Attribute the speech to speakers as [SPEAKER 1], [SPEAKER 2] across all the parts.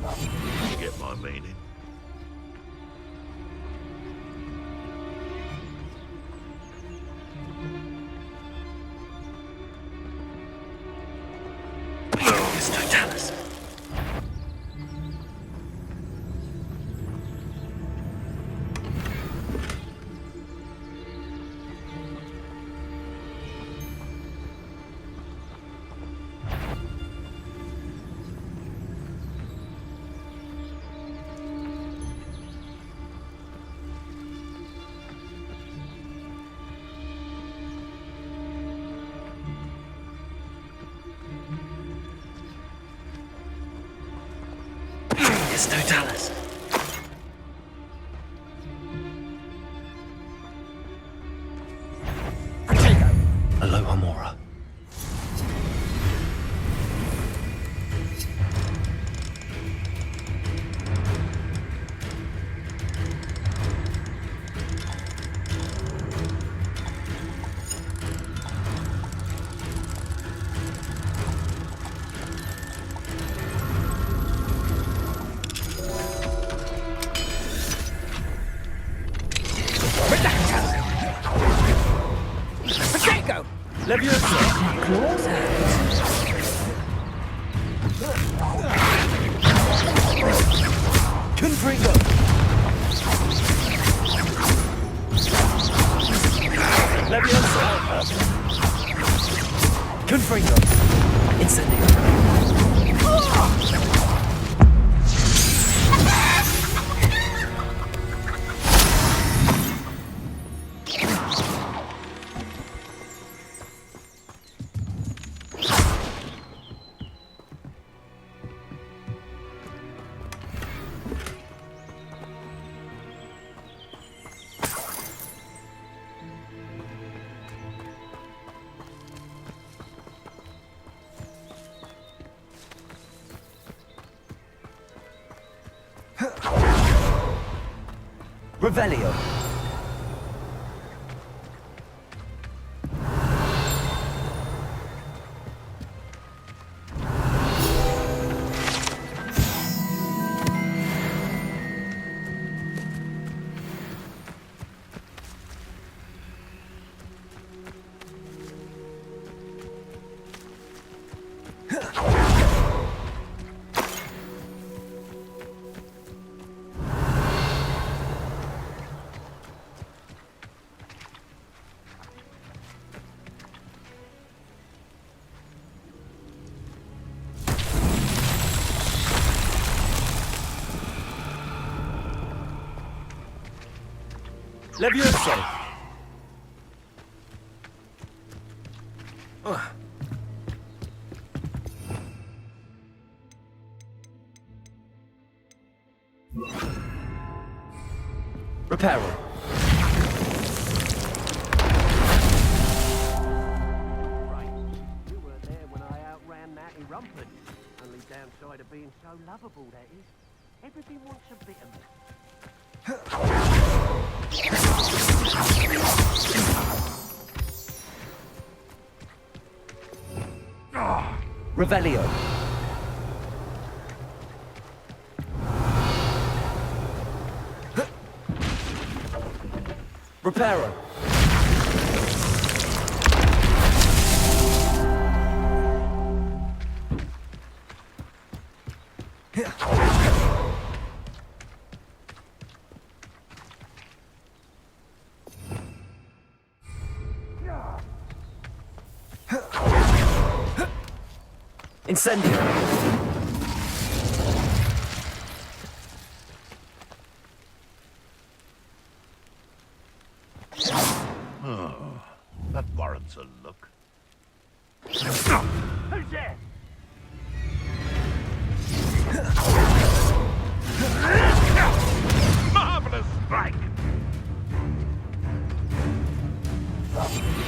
[SPEAKER 1] You get my meaning?
[SPEAKER 2] There's no Dallas. Aloha Mora. Revelio. Levioso! Reparo.
[SPEAKER 3] Right. You were there when I outran Natty Rumpert. Only downside of being so lovable, that is. Everybody wants a bit of me.
[SPEAKER 2] Revelio. Reparo. Incendio.
[SPEAKER 1] Oh, that warrants a look.
[SPEAKER 3] Who's there?
[SPEAKER 1] Marvelous strike!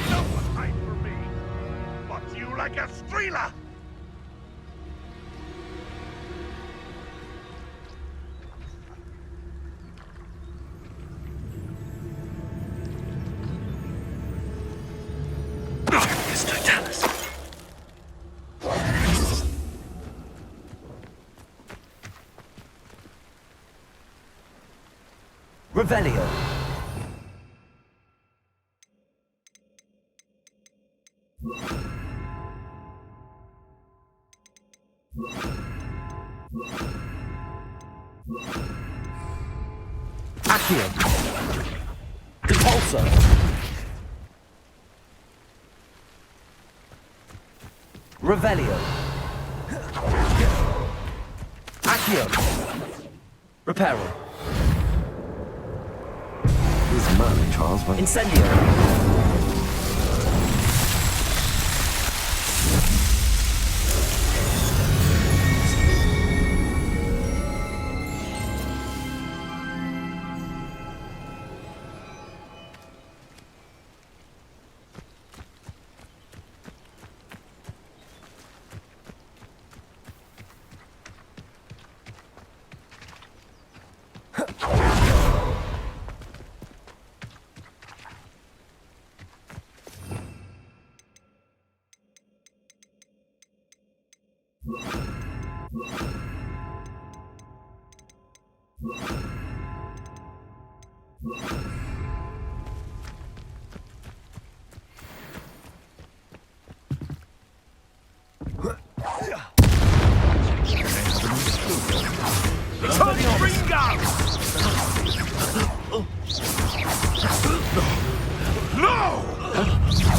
[SPEAKER 1] No one fight for me, but you like a streeler!
[SPEAKER 2] Revelio. Accio. Repulsor. Revelio. Accio. Reparo.
[SPEAKER 4] He's a man, Charles, but...
[SPEAKER 2] Incendio.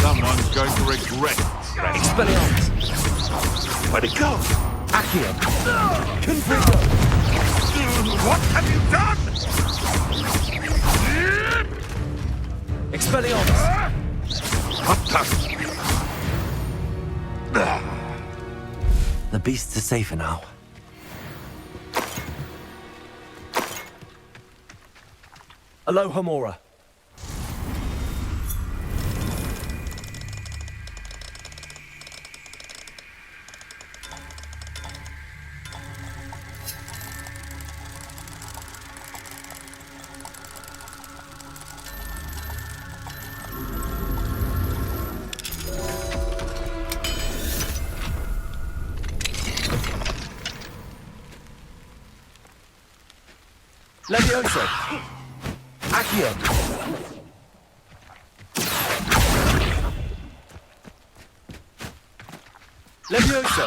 [SPEAKER 1] Someone's going to regret it.
[SPEAKER 2] Expelliarmus.
[SPEAKER 1] Where'd it go?
[SPEAKER 2] Accio. Confringo.
[SPEAKER 1] What have you done?
[SPEAKER 2] Expelliarmus.
[SPEAKER 1] What the...
[SPEAKER 4] The beasts are safer now.
[SPEAKER 2] Aloha Mora. Levioso. Accio. Levioso.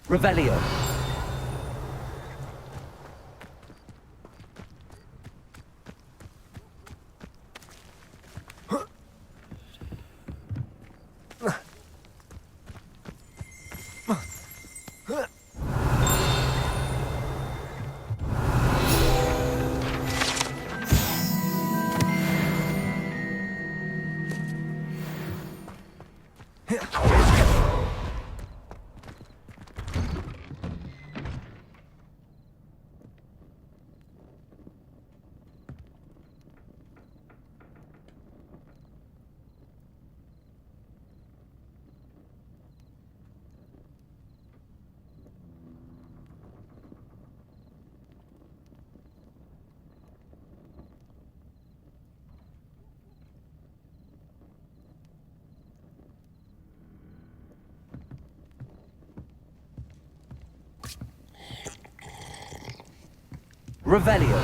[SPEAKER 2] Revelio. Revelio.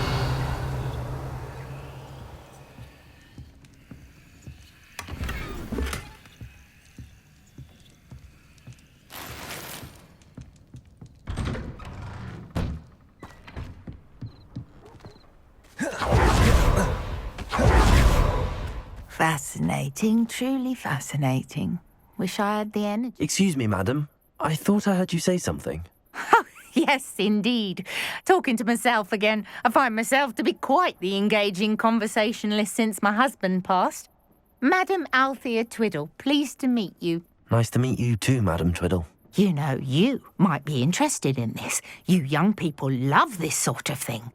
[SPEAKER 5] Fascinating, truly fascinating. Wish I had the energy.
[SPEAKER 4] Excuse me, madam. I thought I heard you say something.
[SPEAKER 5] Yes, indeed. Talking to myself again. I find myself to be quite the engaging conversationalist since my husband passed. Madam Althea Twiddle, pleased to meet you.
[SPEAKER 4] Nice to meet you too, Madam Twiddle.
[SPEAKER 5] You know, you might be interested in this. You young people love this sort of thing.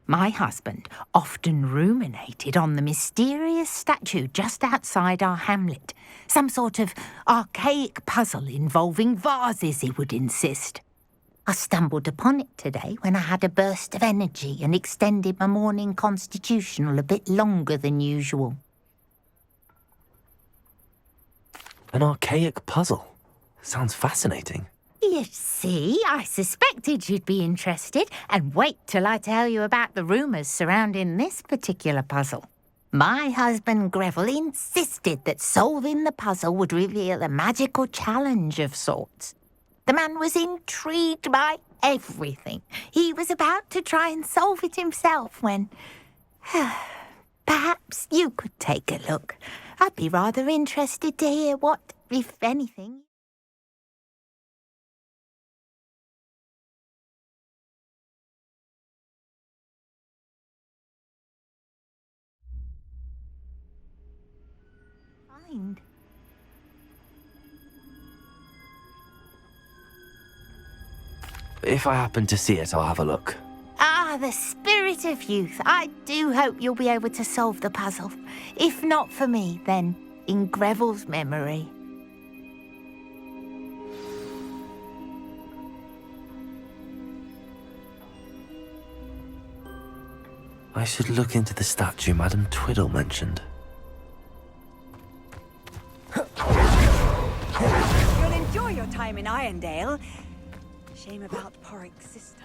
[SPEAKER 5] My husband often ruminated on the mysterious statue just outside our hamlet. Some sort of archaic puzzle involving vases, he would insist. I stumbled upon it today when I had a burst of energy and extended my morning constitutional a bit longer than usual.
[SPEAKER 4] An archaic puzzle. Sounds fascinating.
[SPEAKER 5] You see, I suspected you'd be interested, and wait till I tell you about the rumours surrounding this particular puzzle. My husband Greville insisted that solving the puzzle would reveal a magical challenge of sorts. The man was intrigued by everything. He was about to try and solve it himself when... Perhaps you could take a look. I'd be rather interested to hear what, if anything... find.
[SPEAKER 4] If I happen to see it, I'll have a look.
[SPEAKER 5] Ah, the spirit of youth. I do hope you'll be able to solve the puzzle. If not for me, then in Greville's memory.
[SPEAKER 4] I should look into the statue Madam Twiddle mentioned.
[SPEAKER 6] You'll enjoy your time in Irondale. Shame about Porrick's sister.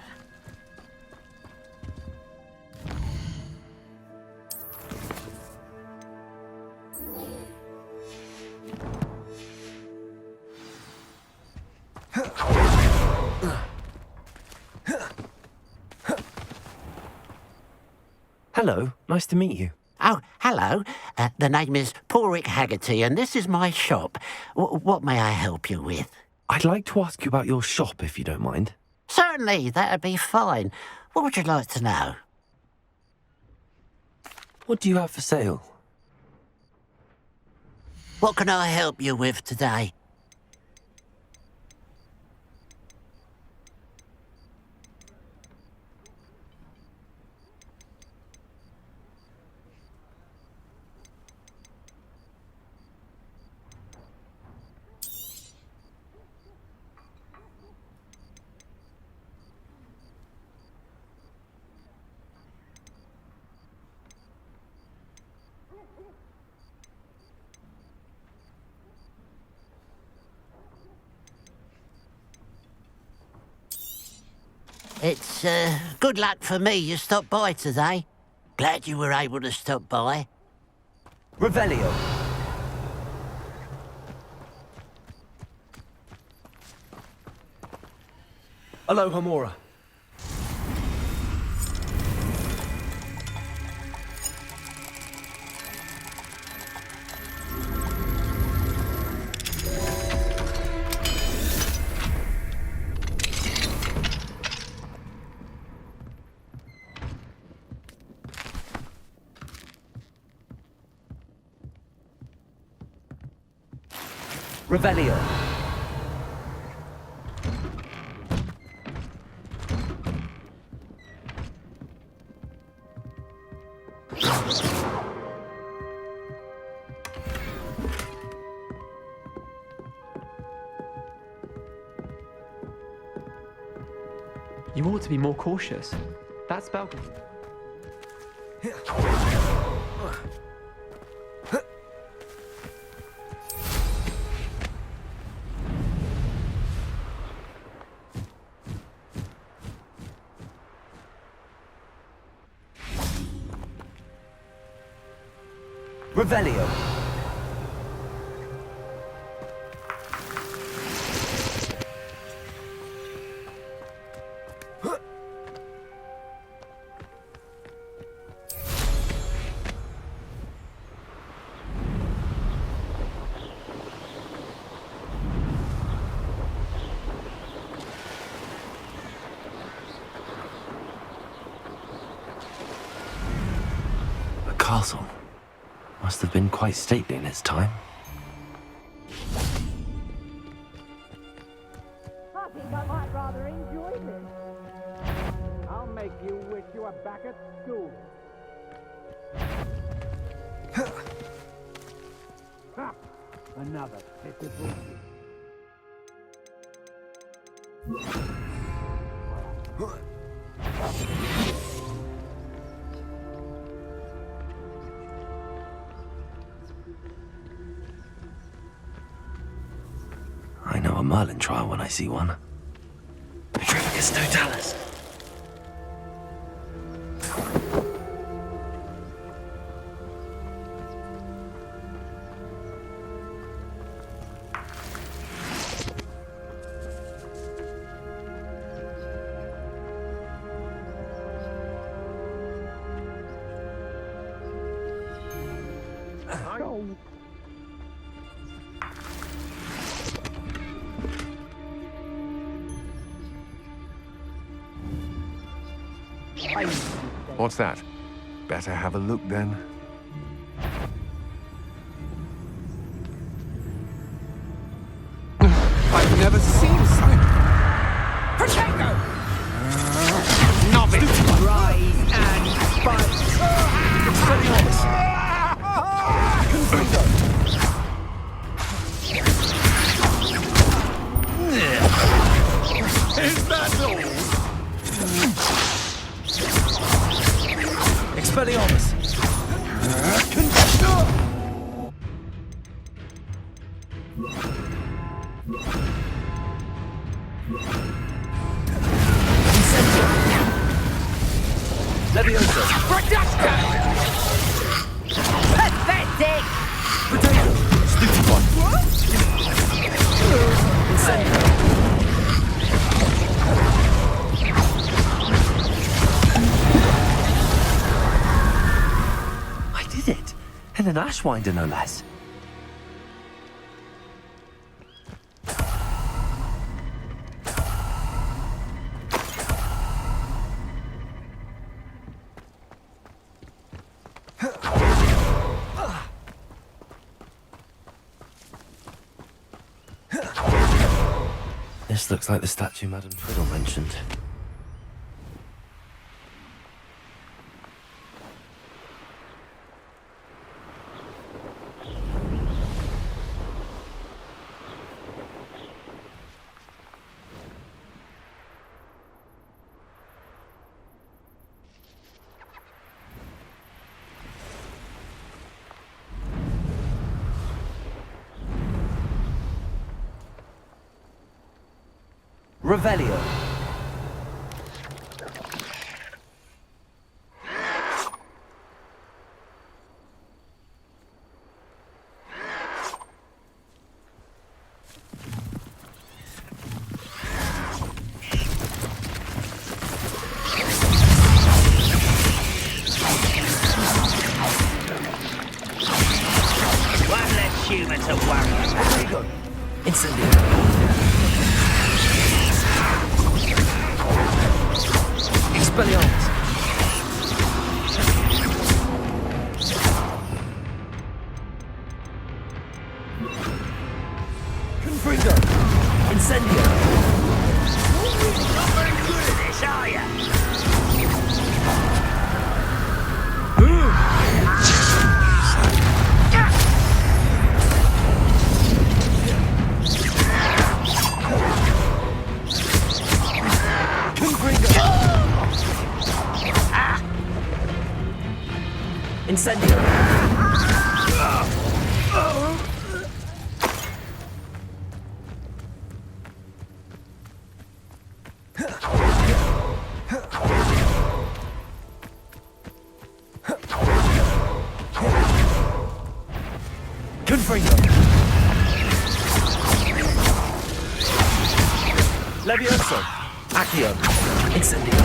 [SPEAKER 4] Hello, nice to meet you.
[SPEAKER 7] Oh, hello. The name is Porrick Haggerty, and this is my shop. What may I help you with?
[SPEAKER 4] I'd like to ask you about your shop, if you don't mind.
[SPEAKER 7] Certainly, that'd be fine. What would you like to know?
[SPEAKER 4] What do you have for sale?
[SPEAKER 7] What can I help you with today? It's good luck for me you stopped by today. Glad you were able to stop by.
[SPEAKER 2] Revelio.
[SPEAKER 4] Aloha Mora.
[SPEAKER 2] Revelio.
[SPEAKER 8] You ought to be more cautious. That spell can...
[SPEAKER 2] Revelio.
[SPEAKER 4] castle. Must have been quite stately in its time.
[SPEAKER 3] I think I might rather enjoy this. I'll make you wish you were back at school. Ha! Another pitiful.
[SPEAKER 4] I know a Merlin trial when I see one. Petrificus totalis.
[SPEAKER 1] What's that? Better have a look then. I've never seen such. Potato! Novice!
[SPEAKER 2] Rise and fight!
[SPEAKER 1] Is that all?
[SPEAKER 2] Expelliarmus! Levioso!
[SPEAKER 5] Pathetic!
[SPEAKER 2] Potato! Stupid one! Incendio!
[SPEAKER 4] I did it! And an Ashwinder, no less. This looks like the statue Madame Twiddle mentioned.
[SPEAKER 2] Revelio!
[SPEAKER 3] One less human to worry about.
[SPEAKER 2] Incendio! Expelliarmus! Confringo! Incendio!
[SPEAKER 3] Not very good at this, are ya?
[SPEAKER 2] Incendio! Confringo! Levioso! Accio! Incendio!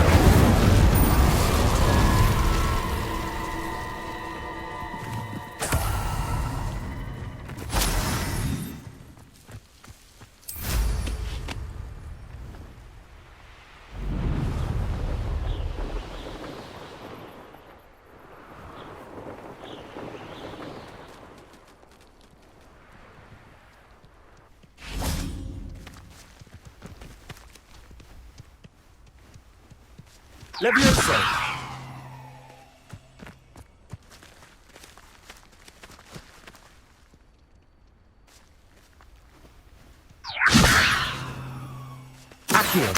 [SPEAKER 2] Levioso! Accio!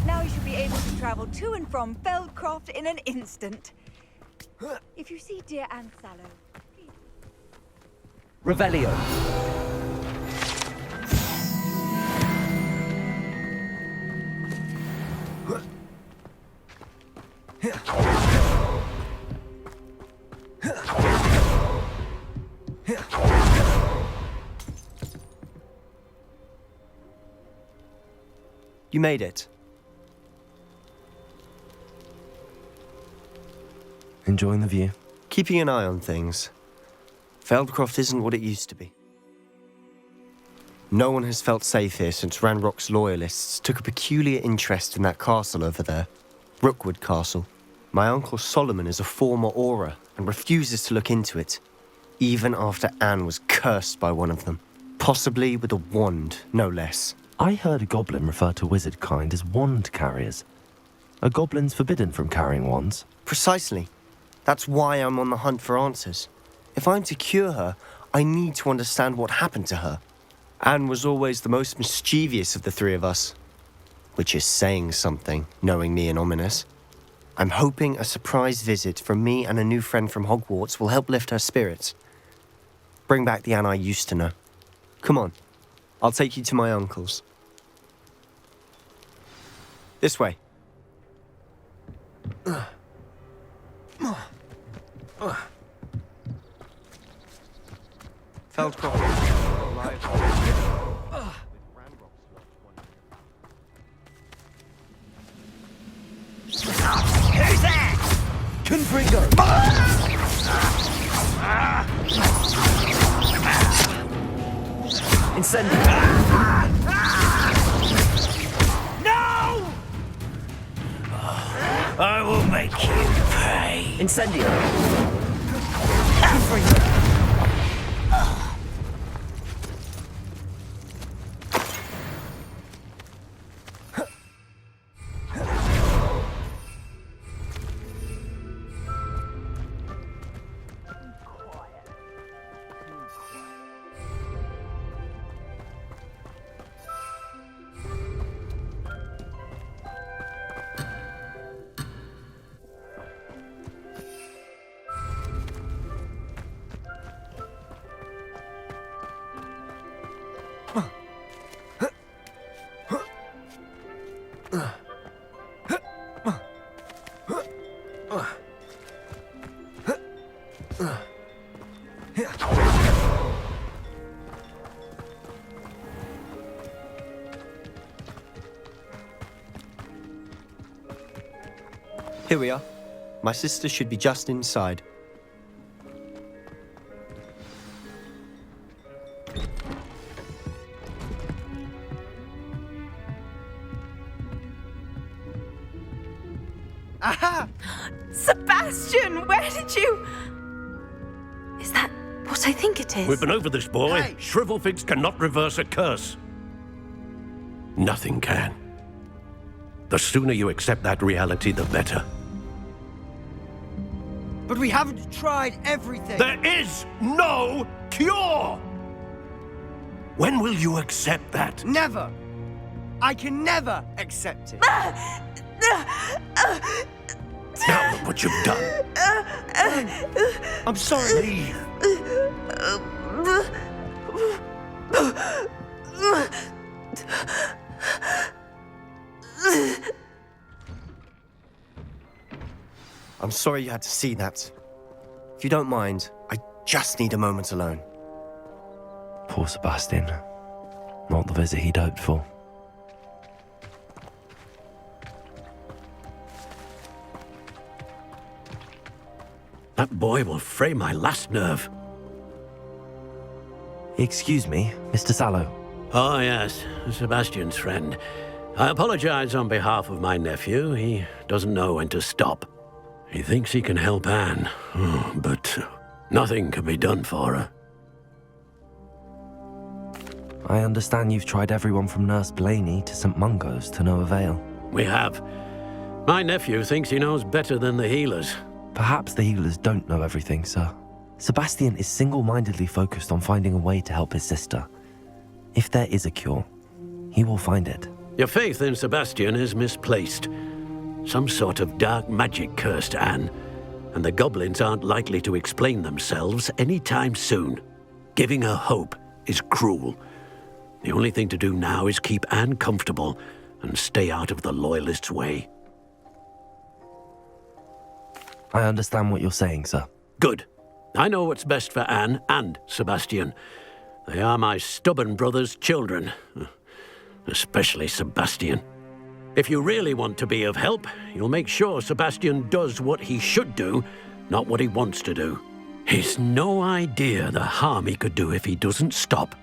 [SPEAKER 6] Now you should be able to travel to and from Feldcroft in an instant. If you see dear Anne Sallow, please.
[SPEAKER 2] Revelio!
[SPEAKER 9] You made it.
[SPEAKER 4] Enjoying the view?
[SPEAKER 9] Keeping an eye on things. Feldcroft isn't what it used to be. No one has felt safe here since Ranrock's loyalists took a peculiar interest in that castle over there. Rookwood Castle. My uncle Solomon is a former Auror and refuses to look into it, even after Anne was cursed by one of them. Possibly with a wand, no less.
[SPEAKER 4] I heard a goblin refer to wizard kind as wand carriers. Are goblins forbidden from carrying wands?
[SPEAKER 9] Precisely. That's why I'm on the hunt for answers. If I'm to cure her, I need to understand what happened to her. Anne was always the most mischievous of the three of us. Which is saying something, knowing me and ominous. I'm hoping a surprise visit from me and a new friend from Hogwarts will help lift her spirits. Bring back the Anne I used to know. Come on, I'll take you to my uncle's. This way. Feldcroft.
[SPEAKER 2] Who's that? Confringo! Incendio!
[SPEAKER 1] No! I will make you pay.
[SPEAKER 2] Incendio! Confringo!
[SPEAKER 9] Here we are. My sister should be just inside.
[SPEAKER 6] Aha! Sebastian, where did you... Is that what I think it is?
[SPEAKER 10] We've been over this, boy.
[SPEAKER 6] Hey.
[SPEAKER 10] Shrivelfigs cannot reverse a curse. Nothing can. The sooner you accept that reality, the better.
[SPEAKER 11] But we haven't tried everything.
[SPEAKER 10] There is no cure! When will you accept that?
[SPEAKER 11] Never. I can never accept it.
[SPEAKER 10] Now look what you've done.
[SPEAKER 11] I'm sorry.
[SPEAKER 10] Leave.
[SPEAKER 9] I'm sorry you had to see that. If you don't mind, I just need a moment alone.
[SPEAKER 4] Poor Sebastian. Not the visit he'd hoped for.
[SPEAKER 10] That boy will fray my last nerve.
[SPEAKER 4] Excuse me, Mr. Sallow.
[SPEAKER 10] Oh, yes, Sebastian's friend. I apologize on behalf of my nephew. He doesn't know when to stop. He thinks he can help Anne, but nothing can be done for her.
[SPEAKER 4] I understand you've tried everyone from Nurse Blaney to St. Mungo's to no avail.
[SPEAKER 10] We have. My nephew thinks he knows better than the healers.
[SPEAKER 4] Perhaps the healers don't know everything, sir. Sebastian is single-mindedly focused on finding a way to help his sister. If there is a cure, he will find it.
[SPEAKER 10] Your faith in Sebastian is misplaced. Some sort of dark magic cursed Anne, and the goblins aren't likely to explain themselves anytime soon. Giving her hope is cruel. The only thing to do now is keep Anne comfortable and stay out of the Loyalists' way.
[SPEAKER 4] I understand what you're saying, sir.
[SPEAKER 10] Good. I know what's best for Anne and Sebastian. They are my stubborn brother's children. Especially Sebastian. If you really want to be of help, you'll make sure Sebastian does what he should do, not what he wants to do. He's no idea the harm he could do if he doesn't stop.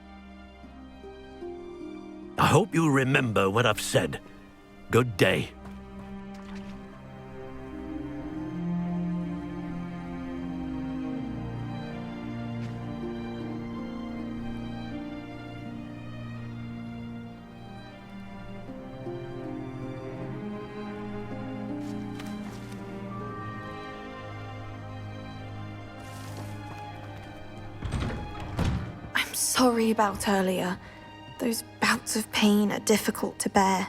[SPEAKER 10] I hope you'll remember what I've said. Good day.
[SPEAKER 12] Sorry about earlier. Those bouts of pain are difficult to bear.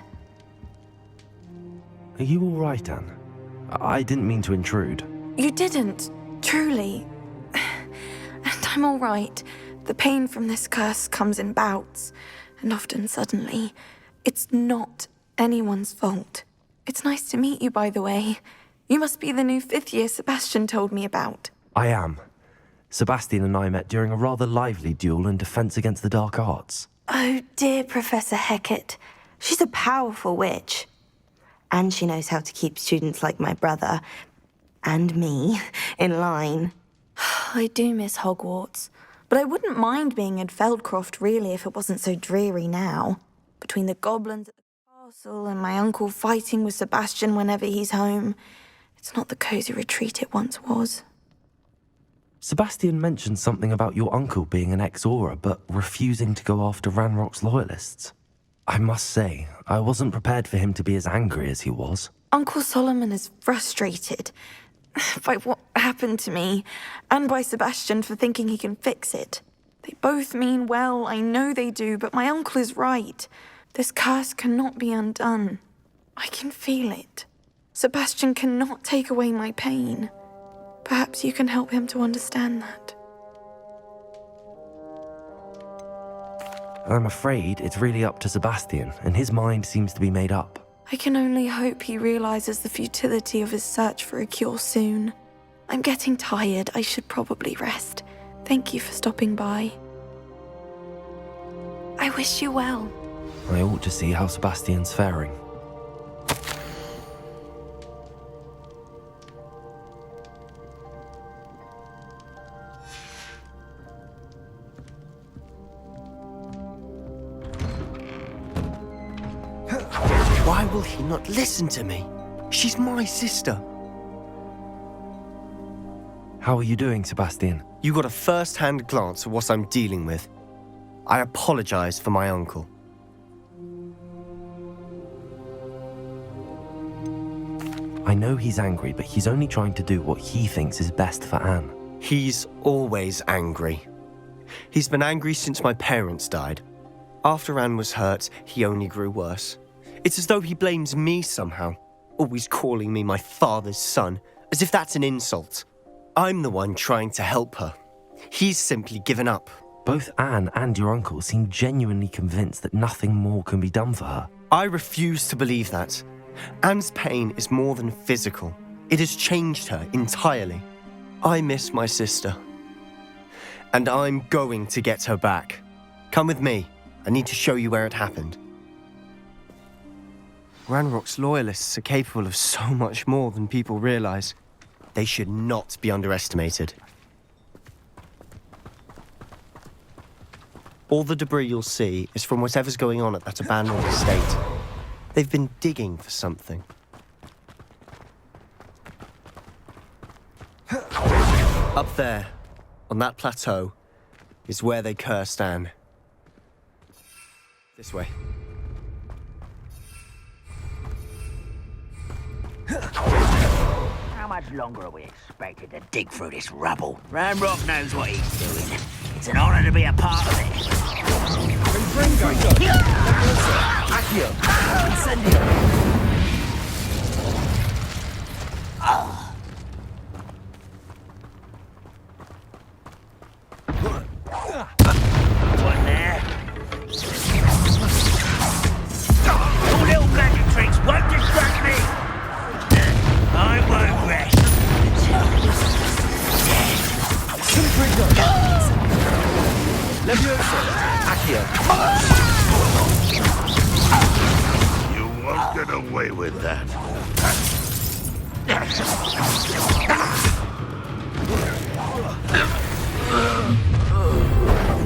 [SPEAKER 4] Are you all right, Anne? I didn't mean to intrude.
[SPEAKER 12] You didn't, truly. And I'm all right. The pain from this curse comes in bouts, and often suddenly. It's not anyone's fault. It's nice to meet you, by the way. You must be the new 5th year Sebastian told me about.
[SPEAKER 4] I am. Sebastian and I met during a rather lively duel in defense against the dark arts.
[SPEAKER 12] Oh, dear Professor Hecat. She's a powerful witch. And she knows how to keep students like my brother, and me, in line. I do miss Hogwarts, but I wouldn't mind being in Feldcroft, really, if it wasn't so dreary now. Between the goblins at the castle and my uncle fighting with Sebastian whenever he's home, it's not the cosy retreat it once was.
[SPEAKER 4] Sebastian mentioned something about your uncle being an ex-Auror, but refusing to go after Ranrock's loyalists. I must say, I wasn't prepared for him to be as angry as he was.
[SPEAKER 12] Uncle Solomon is frustrated by what happened to me, and by Sebastian for thinking he can fix it. They both mean well, I know they do, but my uncle is right. This curse cannot be undone. I can feel it. Sebastian cannot take away my pain. Perhaps you can help him to understand that.
[SPEAKER 4] I'm afraid it's really up to Sebastian, and his mind seems to be made up.
[SPEAKER 12] I can only hope he realizes the futility of his search for a cure soon. I'm getting tired. I should probably rest. Thank you for stopping by. I wish you well.
[SPEAKER 4] I ought to see how Sebastian's faring.
[SPEAKER 9] Why will he not listen to me? She's my sister.
[SPEAKER 4] How are you doing, Sebastian?
[SPEAKER 9] You got a first-hand glance at what I'm dealing with. I apologize for my uncle.
[SPEAKER 4] I know he's angry, but he's only trying to do what he thinks is best for Anne.
[SPEAKER 9] He's always angry. He's been angry since my parents died. After Anne was hurt, he only grew worse. It's as though he blames me somehow, always calling me my father's son, as if that's an insult. I'm the one trying to help her. He's simply given up.
[SPEAKER 4] Both Anne and your uncle seem genuinely convinced that nothing more can be done for her.
[SPEAKER 9] I refuse to believe that. Anne's pain is more than physical. It has changed her entirely. I miss my sister. And I'm going to get her back. Come with me. I need to show you where it happened. Ranrock's loyalists are capable of so much more than people realize. They should not be underestimated. All the debris you'll see is from whatever's going on at that abandoned estate. They've been digging for something. Up there, on that plateau, is where they cursed Anne. This way.
[SPEAKER 7] How much longer are we expected to dig through this rubble? Ramrock knows what he's doing. It's an honor to be a part of it.
[SPEAKER 2] Accio. Incendio.
[SPEAKER 7] One there. Your little magic tricks won't distract me. I won't rest.
[SPEAKER 2] Levioso. Accio.
[SPEAKER 1] You won't get away with that.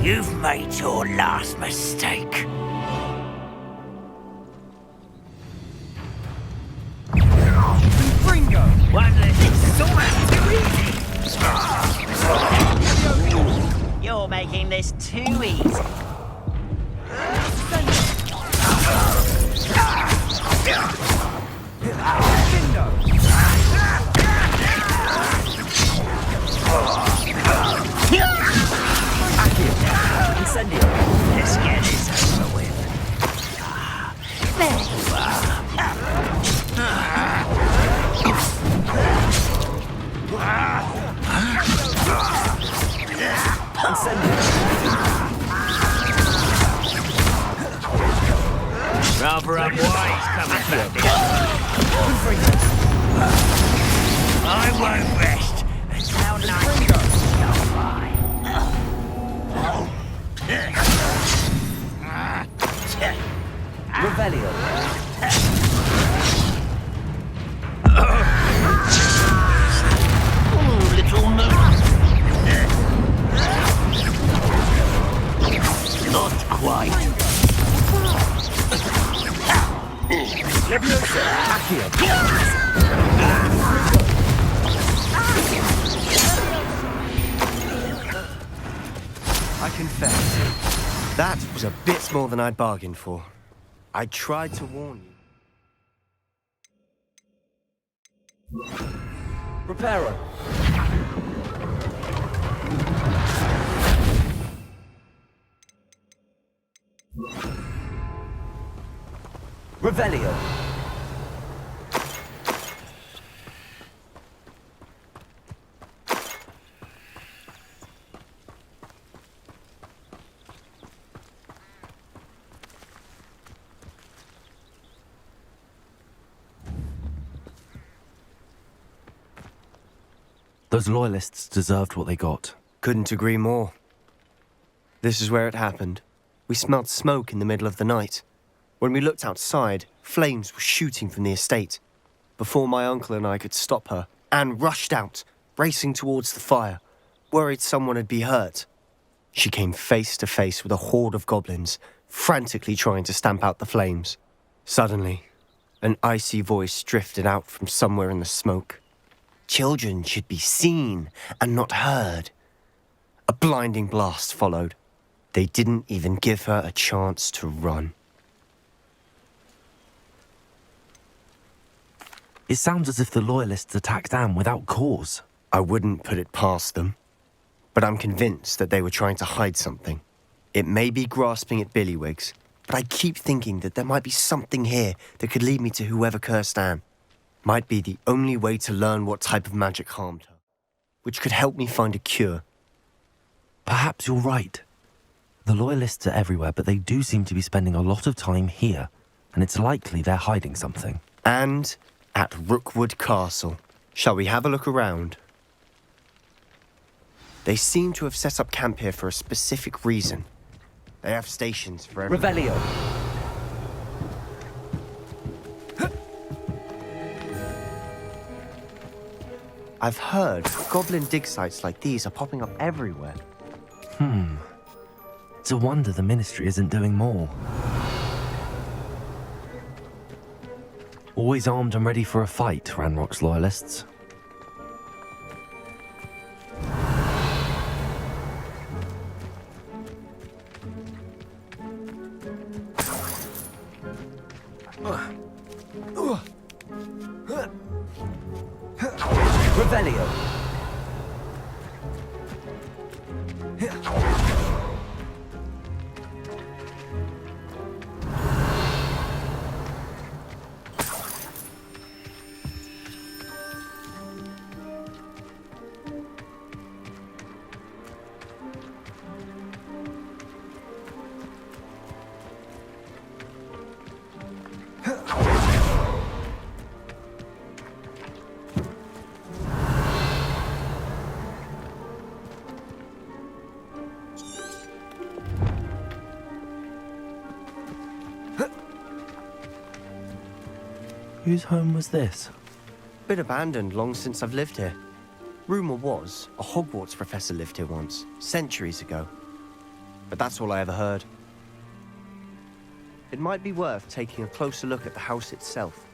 [SPEAKER 7] You've made your last mistake.
[SPEAKER 11] Bingo!
[SPEAKER 7] One less. It's almost too easy. You're making this too easy.
[SPEAKER 2] Incendio.
[SPEAKER 7] Let's get this over with. There you are. Rather unwise coming back this way. I won't rest until night goes by.
[SPEAKER 2] Revelio.
[SPEAKER 7] Oh, little moon. Not quite.
[SPEAKER 2] Levioso. Accio.
[SPEAKER 9] I confess, that was a bit more than I'd bargained for. I tried to warn you.
[SPEAKER 2] Reparo. Revelio.
[SPEAKER 4] Those loyalists deserved what they got.
[SPEAKER 9] Couldn't agree more. This is where it happened. We smelled smoke in the middle of the night. When we looked outside, flames were shooting from the estate. Before my uncle and I could stop her, Anne rushed out, racing towards the fire, worried someone had been hurt. She came face to face with a horde of goblins, frantically trying to stamp out the flames. Suddenly, an icy voice drifted out from somewhere in the smoke. Children should be seen and not heard. A blinding blast followed. They didn't even give her a chance to run.
[SPEAKER 4] It sounds as if the loyalists attacked Anne without cause.
[SPEAKER 9] I wouldn't put it past them, but I'm convinced that they were trying to hide something. It may be grasping at billywhigs, but I keep thinking that there might be something here that could lead me to whoever cursed Anne. Might be the only way to learn what type of magic harmed her, which could help me find a cure.
[SPEAKER 4] Perhaps you're right. The loyalists are everywhere, but they do seem to be spending a lot of time here, and it's likely they're hiding something.
[SPEAKER 9] And at Rookwood Castle. Shall we have a look around? They seem to have set up camp here for a specific reason. They have stations for everyone.
[SPEAKER 2] Revelio.
[SPEAKER 9] I've heard goblin dig sites like these are popping up everywhere.
[SPEAKER 4] It's a wonder the Ministry isn't doing more. Always armed and ready for a fight, Ranrock's loyalists.
[SPEAKER 2] Revelio.
[SPEAKER 4] Whose home was this?
[SPEAKER 9] Been abandoned long since I've lived here. Rumour was, a Hogwarts professor lived here once, centuries ago. But that's all I ever heard. It might be worth taking a closer look at the house itself.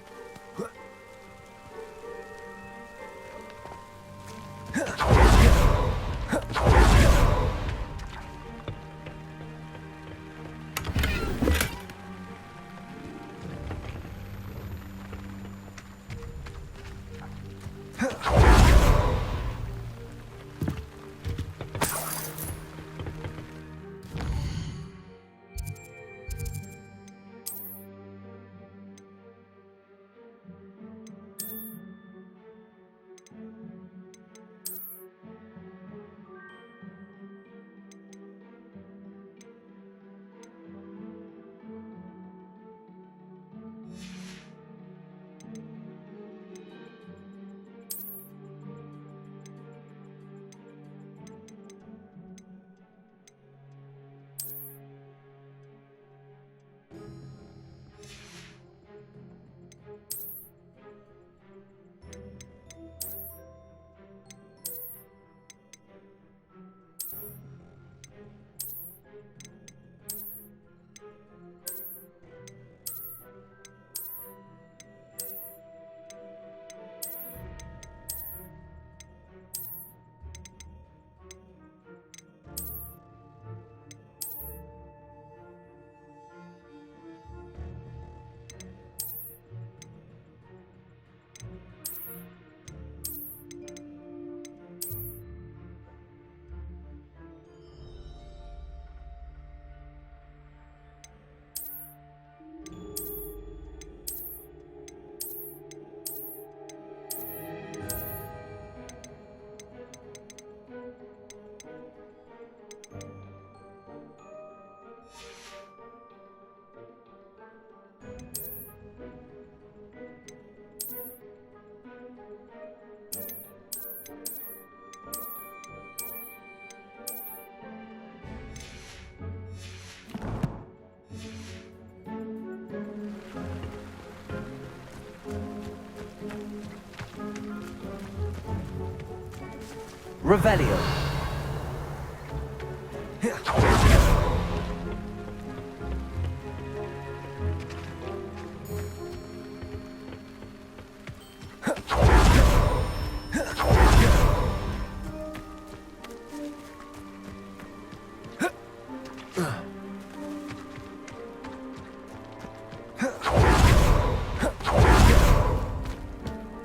[SPEAKER 9] Revelio.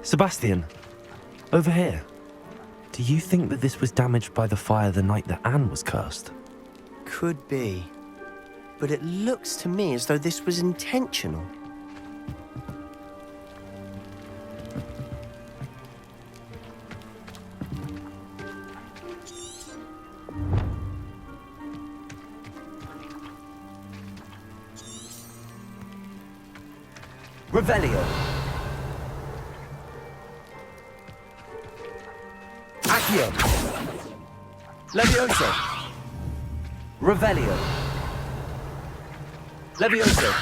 [SPEAKER 4] Sebastian, over here. Do you think that this was damaged by the fire the night that Anne was cursed?
[SPEAKER 9] Could be. But it looks to me as though this was intentional.
[SPEAKER 2] Revelio. Accio. Levioso. Revelio. Levioso.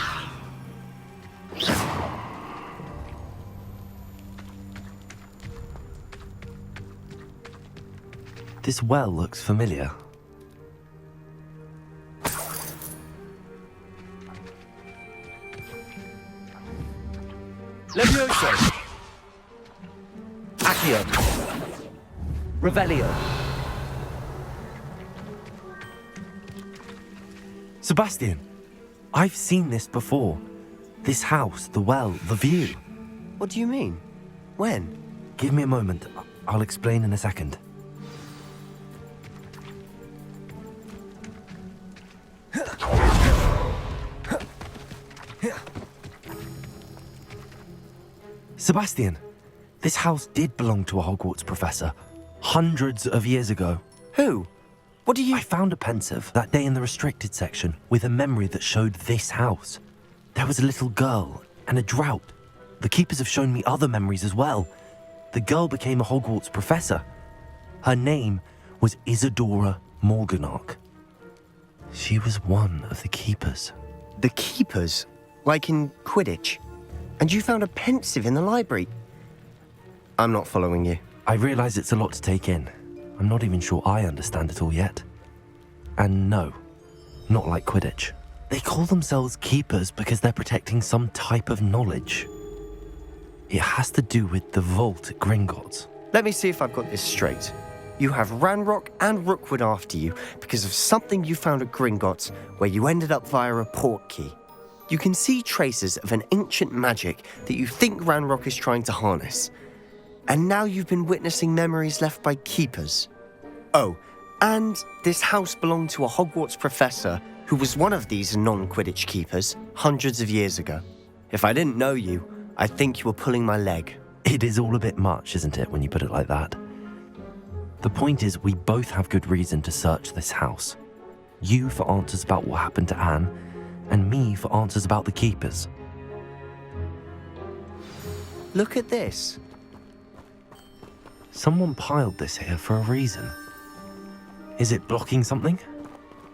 [SPEAKER 4] This well looks familiar.
[SPEAKER 2] Levioso! Accio! Revelio!
[SPEAKER 4] Sebastian, I've seen this before. This house, the well, the view.
[SPEAKER 9] What do you mean? When?
[SPEAKER 4] Give me a moment. I'll explain in a second. Sebastian, this house did belong to a Hogwarts professor hundreds of years ago.
[SPEAKER 9] Who? What do you...
[SPEAKER 4] I found a pensive that day in the restricted section with a memory that showed this house. There was a little girl and a drought. The keepers have shown me other memories as well. The girl became a Hogwarts professor. Her name was Isadora Morganach. She was one of the keepers.
[SPEAKER 9] The keepers? Like in Quidditch? And you found a pensive in the library? I'm not following you.
[SPEAKER 4] I realise it's a lot to take in. I'm not even sure I understand it all yet. And no, not like Quidditch. They call themselves keepers because they're protecting some type of knowledge. It has to do with the vault at Gringotts.
[SPEAKER 9] Let me see if I've got this straight. You have Ranrock and Rookwood after you because of something you found at Gringotts where you ended up via a port key. You can see traces of an ancient magic that you think Ranrock is trying to harness. And now you've been witnessing memories left by keepers. Oh, and this house belonged to a Hogwarts professor who was one of these non-Quidditch keepers hundreds of years ago. If I didn't know you, I'd think you were pulling my leg.
[SPEAKER 4] It is all a bit much, isn't it, when you put it like that? The point is, we both have good reason to search this house. You for answers about what happened to Anne, and me for answers about the keepers.
[SPEAKER 9] Look at this.
[SPEAKER 4] Someone piled this here for a reason. Is it blocking something?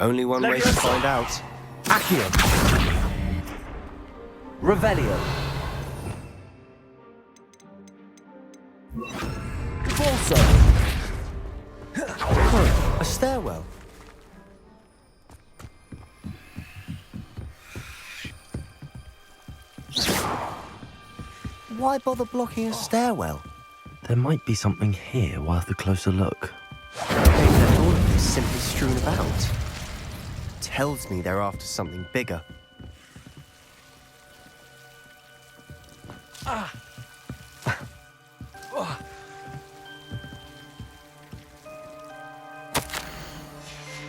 [SPEAKER 9] Only one way to find out.
[SPEAKER 2] Accio! Revelio! Balso!
[SPEAKER 9] Oh, a stairwell. Why bother blocking a stairwell?
[SPEAKER 4] There might be something here worth a closer look.
[SPEAKER 9] They left all of this simply strewn about. Tells me they're after something bigger.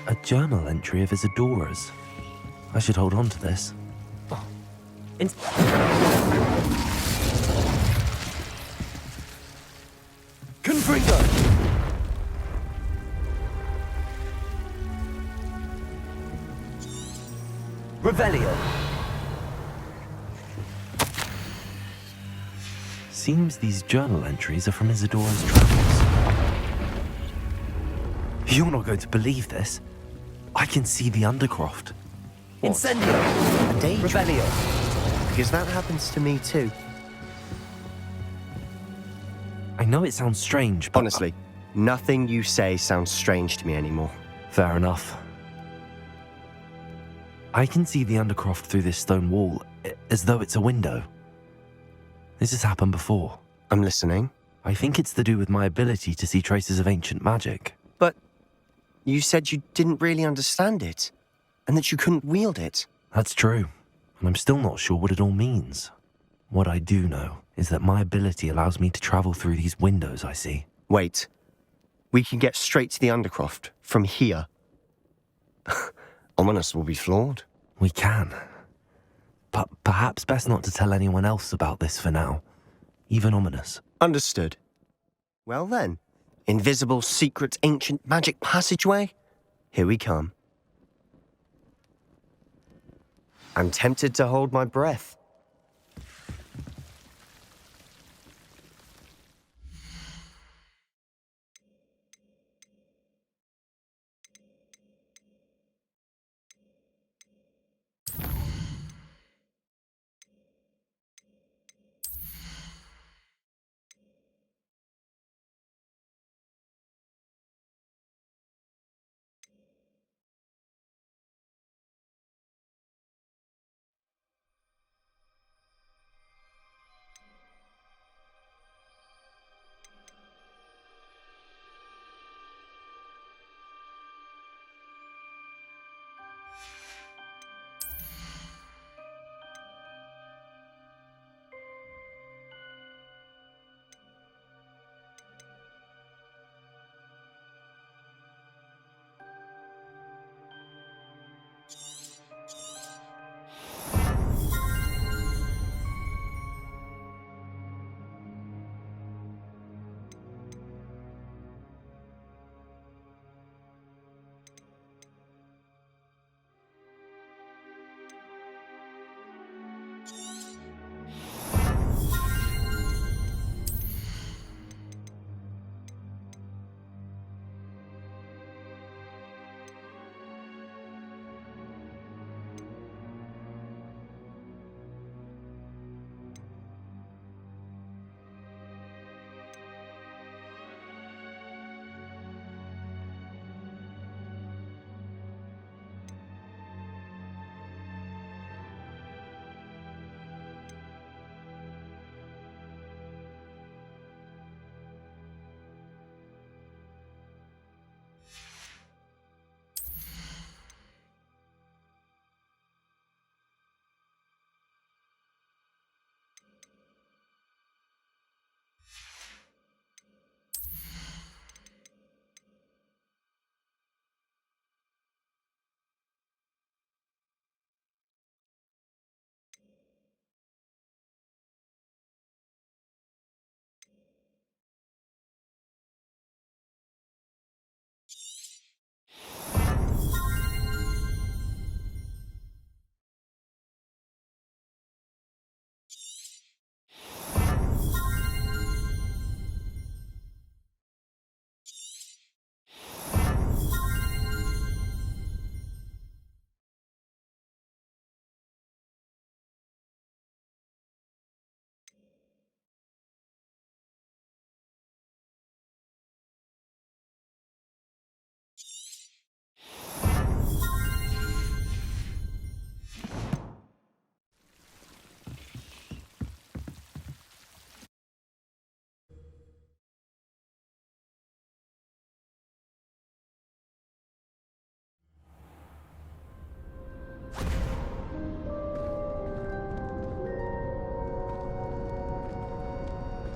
[SPEAKER 4] A journal entry of Isadora's. I should hold on to this.
[SPEAKER 2] Confringo! Revelio!
[SPEAKER 4] Seems these journal entries are from Isadora's travels. You're not going to believe this. I can see the Undercroft.
[SPEAKER 2] Incendio!
[SPEAKER 9] A daydream?
[SPEAKER 2] Revelio!
[SPEAKER 9] Because that happens to me too.
[SPEAKER 4] I know it sounds strange, but...
[SPEAKER 9] Honestly, nothing you say sounds strange to me anymore.
[SPEAKER 4] Fair enough. I can see the Undercroft through this stone wall, as though it's a window. This has happened before.
[SPEAKER 9] I'm listening.
[SPEAKER 4] I think it's to do with my ability to see traces of ancient magic.
[SPEAKER 9] But you said you didn't really understand it, and that you couldn't wield it.
[SPEAKER 4] That's true, and I'm still not sure what it all means. What I do know is that my ability allows me to travel through these windows I see.
[SPEAKER 9] Wait. We can get straight to the Undercroft from here. Ominous will be flawed.
[SPEAKER 4] We can. But perhaps best not to tell anyone else about this for now. Even Ominous.
[SPEAKER 9] Understood. Well then, invisible, secret, ancient magic passageway? Here we come. I'm tempted to hold my breath.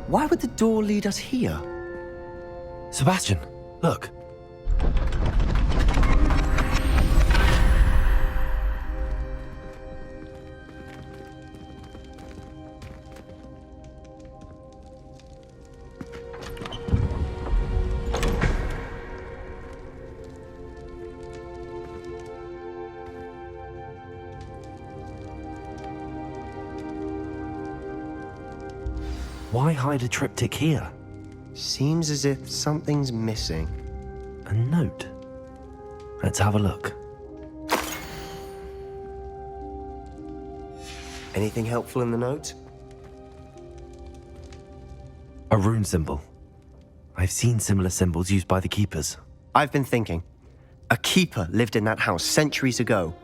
[SPEAKER 9] Why would the door lead us here?
[SPEAKER 4] Sebastian, look. Why hide a triptych here?
[SPEAKER 9] Seems as if something's missing.
[SPEAKER 4] A note. Let's have a look.
[SPEAKER 9] Anything helpful in the note?
[SPEAKER 4] A rune symbol. I've seen similar symbols used by the keepers.
[SPEAKER 9] I've been thinking. A keeper lived in that house centuries ago,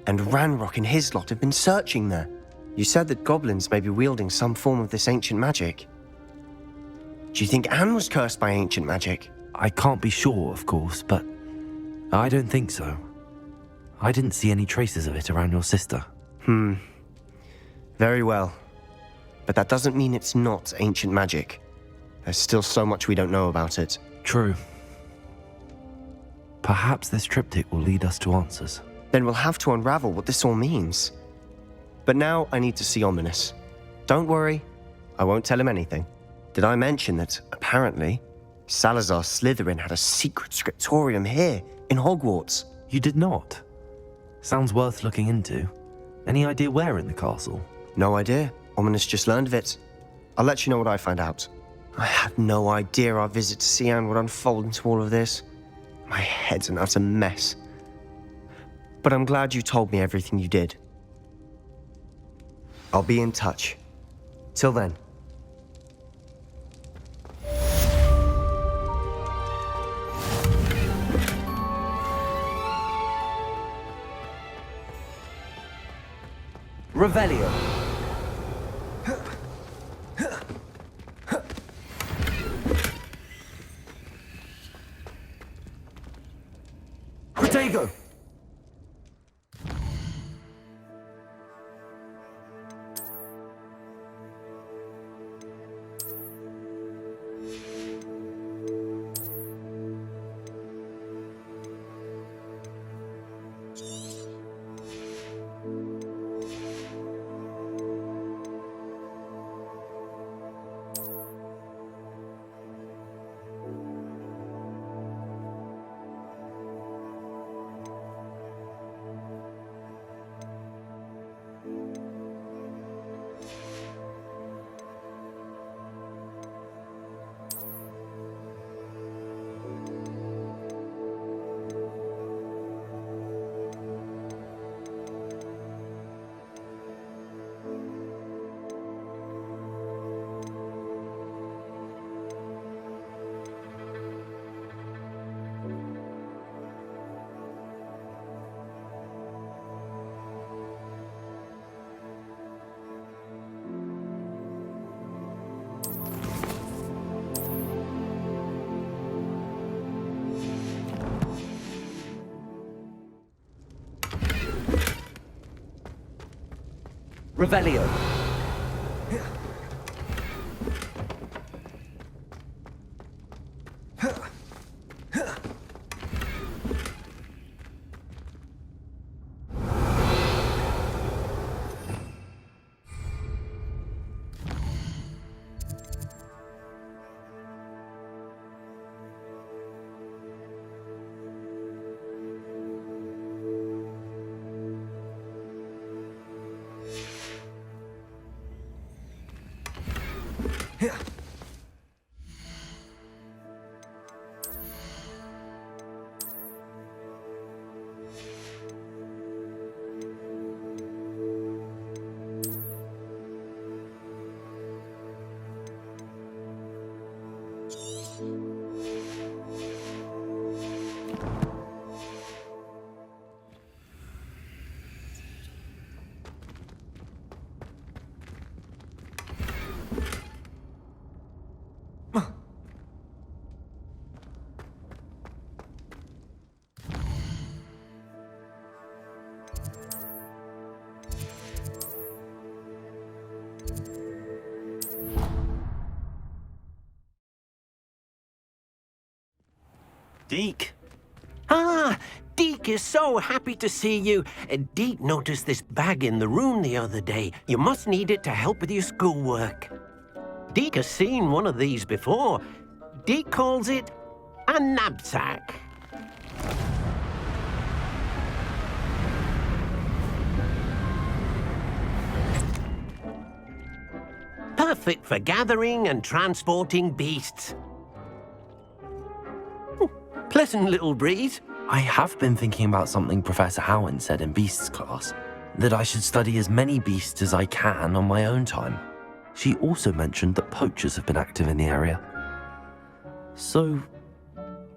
[SPEAKER 9] and Ranrock and his lot have been searching there. You said that goblins may be wielding some form of this ancient magic. Do you think Anne was cursed by ancient magic?
[SPEAKER 4] I can't be sure, of course, but I don't think so. I didn't see any traces of it around your sister.
[SPEAKER 9] Very well. But that doesn't mean it's not ancient magic. There's still so much we don't know about it.
[SPEAKER 4] True. Perhaps this triptych will lead us to answers.
[SPEAKER 9] Then we'll have to unravel what this all means. But now I need to see Ominous. Don't worry, I won't tell him anything. Did I mention that, apparently, Salazar Slytherin had a secret scriptorium here, in Hogwarts?
[SPEAKER 4] You did not? Sounds worth looking into. Any idea where in the castle?
[SPEAKER 9] No idea. Ominous just learned of it. I'll let you know what I find out. I had no idea our visit to see Anne would unfold into all of this. My head's an utter mess. But I'm glad you told me everything you did. I'll be in touch. Till then.
[SPEAKER 2] Revelio. Protego. Revelio.
[SPEAKER 9] Deke.
[SPEAKER 7] Ah, Deke is so happy to see you. Deke noticed this bag in the room the other day. You must need it to help with your schoolwork. Deke has seen one of these before. Deke calls it a knapsack. Perfect for gathering and transporting beasts. Pleasant little breeze.
[SPEAKER 4] I have been thinking about something Professor Howin said in Beasts class, that I should study as many beasts as I can on my own time. She also mentioned that poachers have been active in the area. So,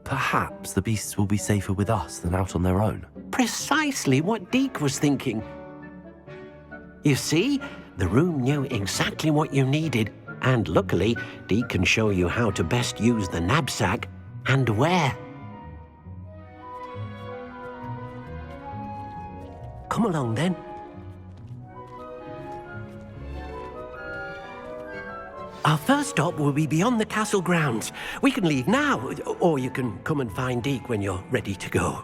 [SPEAKER 4] perhaps the beasts will be safer with us than out on their own.
[SPEAKER 7] Precisely what Deke was thinking. You see, the room knew exactly what you needed, and luckily, Deke can show you how to best use the knapsack and where. Come along, then. Our first stop will be beyond the castle grounds. We can leave now, or you can come and find Deke when you're ready to go.